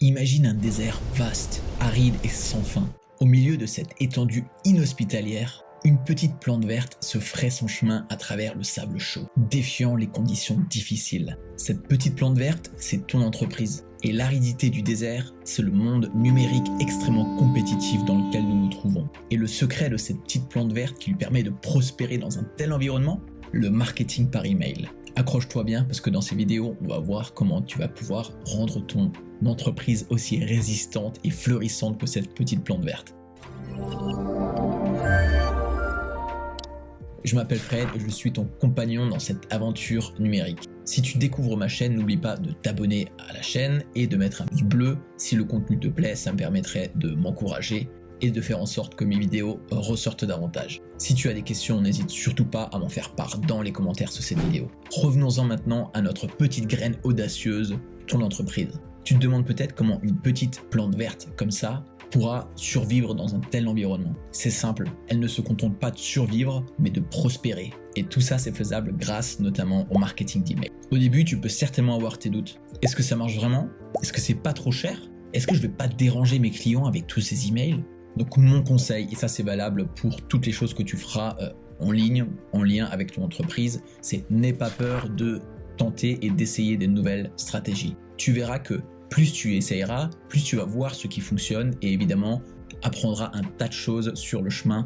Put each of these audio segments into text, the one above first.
Imagine un désert vaste, aride et sans fin. Au milieu de cette étendue inhospitalière, une petite plante verte se ferait son chemin à travers le sable chaud, défiant les conditions difficiles. Cette petite plante verte, c'est ton entreprise. Et l'aridité du désert, c'est le monde numérique extrêmement compétitif dans lequel nous nous trouvons. Et le secret de cette petite plante verte qui lui permet de prospérer dans un tel environnement, le marketing par email. Accroche-toi bien parce que dans ces vidéos, on va voir comment tu vas pouvoir rendre ton entreprise aussi résistante et fleurissante que cette petite plante verte. Je m'appelle Fred et je suis ton compagnon dans cette aventure numérique. Si tu découvres ma chaîne, n'oublie pas de t'abonner à la chaîne et de mettre un pouce bleu. Si le contenu te plaît, ça me permettrait de m'encourager et de faire en sorte que mes vidéos ressortent davantage. Si tu as des questions, n'hésite surtout pas à m'en faire part dans les commentaires sous cette vidéo. Revenons-en maintenant à notre petite graine audacieuse, ton entreprise. Tu te demandes peut-être comment une petite plante verte comme ça pourra survivre dans un tel environnement. C'est simple, elle ne se contente pas de survivre, mais de prospérer. Et tout ça, c'est faisable grâce notamment au marketing d'email. Au début, tu peux certainement avoir tes doutes. Est-ce que ça marche vraiment? Est-ce que c'est pas trop cher? Est-ce que je vais pas déranger mes clients avec tous ces emails? Donc mon conseil, et ça c'est valable pour toutes les choses que tu feras en ligne, en lien avec ton entreprise, c'est n'aie pas peur de tenter et d'essayer des nouvelles stratégies. Tu verras que plus tu essayeras, plus tu vas voir ce qui fonctionne et évidemment apprendras un tas de choses sur le chemin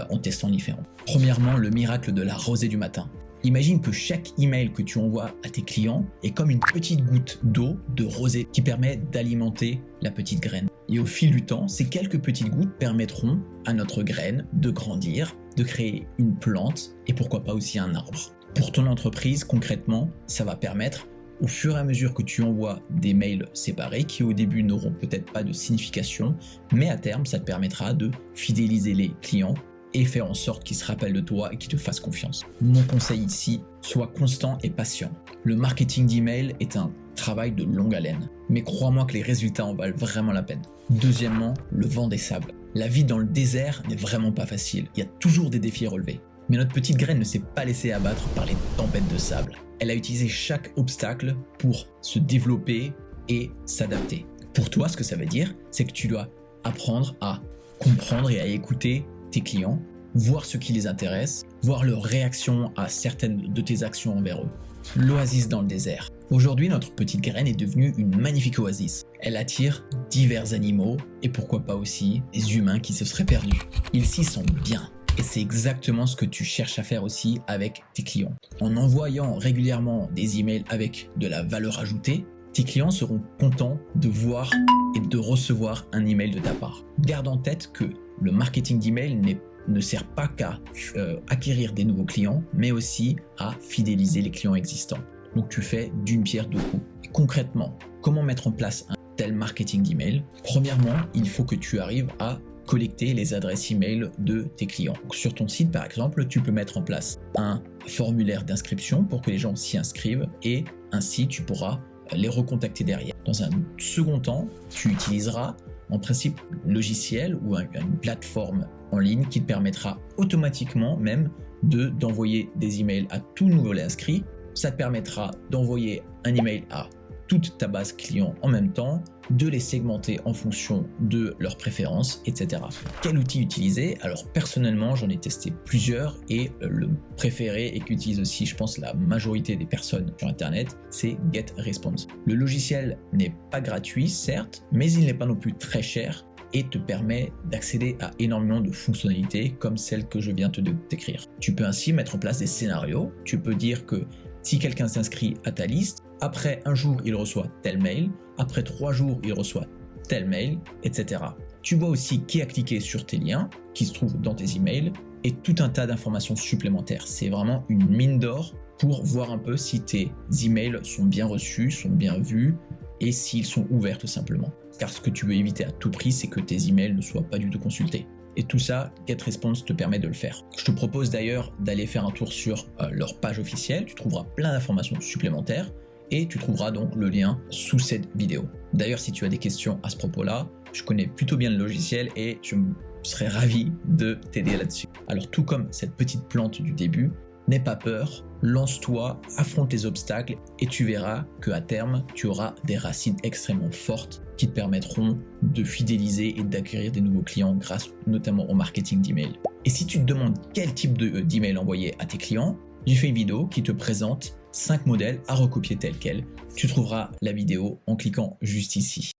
en testant différents. Premièrement, le miracle de la rosée du matin. Imagine que chaque email que tu envoies à tes clients est comme une petite goutte d'eau, de rosée, qui permet d'alimenter la petite graine. Et au fil du temps, ces quelques petites gouttes permettront à notre graine de grandir, de créer une plante et pourquoi pas aussi un arbre. Pour ton entreprise, concrètement, ça va permettre au fur et à mesure que tu envoies des mails séparés qui au début n'auront peut-être pas de signification, mais à terme, ça te permettra de fidéliser les clients et faire en sorte qu'ils se rappellent de toi et qu'ils te fassent confiance. Mon conseil ici, sois constant et patient. Le marketing d'email est un travail de longue haleine, mais crois-moi que les résultats en valent vraiment la peine. Deuxièmement, le vent des sables. La vie dans le désert n'est vraiment pas facile, il y a toujours des défis à relever. Mais notre petite graine ne s'est pas laissée abattre par les tempêtes de sable. Elle a utilisé chaque obstacle pour se développer et s'adapter. Pour toi, ce que ça veut dire, c'est que tu dois apprendre à comprendre et à écouter tes clients, voir ce qui les intéresse, voir leur réaction à certaines de tes actions envers eux. L'oasis dans le désert. Aujourd'hui, notre petite graine est devenue une magnifique oasis. Elle attire divers animaux et pourquoi pas aussi des humains qui se seraient perdus. Ils s'y sentent bien. Et c'est exactement ce que tu cherches à faire aussi avec tes clients. En envoyant régulièrement des emails avec de la valeur ajoutée, tes clients seront contents de voir et de recevoir un email de ta part. Garde en tête que le marketing d'email ne sert pas qu'à acquérir des nouveaux clients, mais aussi à fidéliser les clients existants. Donc tu fais d'une pierre deux coups. Et concrètement, comment mettre en place un tel marketing d'email? Premièrement, il faut que tu arrives à collecter les adresses email de tes clients. Donc, sur ton site, par exemple, tu peux mettre en place un formulaire d'inscription pour que les gens s'y inscrivent et ainsi tu pourras les recontacter derrière. Dans un second temps, tu utiliseras en principe un logiciel ou une plateforme en ligne qui te permettra automatiquement même d'envoyer des emails à tout nouveau inscrit. Ça te permettra d'envoyer un email à toute ta base client en même temps, de les segmenter en fonction de leurs préférences, etc. Quel outil utiliser? Alors personnellement, j'en ai testé plusieurs et le préféré et qu'utilise aussi, je pense, la majorité des personnes sur Internet, c'est GetResponse. Le logiciel n'est pas gratuit, certes, mais il n'est pas non plus très cher et te permet d'accéder à énormément de fonctionnalités comme celles que je viens de décrire. Tu peux ainsi mettre en place des scénarios. Tu peux dire que si quelqu'un s'inscrit à ta liste, après un jour, il reçoit tel mail, après 3 jours, il reçoit tel mail, etc. Tu vois aussi qui a cliqué sur tes liens, qui se trouvent dans tes emails, et tout un tas d'informations supplémentaires. C'est vraiment une mine d'or pour voir un peu si tes emails sont bien reçus, sont bien vus, et s'ils sont ouverts tout simplement. Car ce que tu veux éviter à tout prix, c'est que tes emails ne soient pas du tout consultés. Et tout ça, GetResponse te permet de le faire. Je te propose d'ailleurs d'aller faire un tour sur leur page officielle, tu trouveras plein d'informations supplémentaires, et tu trouveras donc le lien sous cette vidéo. D'ailleurs, si tu as des questions à ce propos-là, je connais plutôt bien le logiciel et je serais ravi de t'aider là-dessus. Alors tout comme cette petite plante du début, n'aie pas peur, lance-toi, affronte les obstacles et tu verras qu'à terme, tu auras des racines extrêmement fortes qui te permettront de fidéliser et d'acquérir des nouveaux clients grâce notamment au marketing d'email. Et si tu te demandes quel type d'email envoyer à tes clients, j'ai fait une vidéo qui te présente 5 modèles à recopier tel quel. Tu trouveras la vidéo en cliquant juste ici.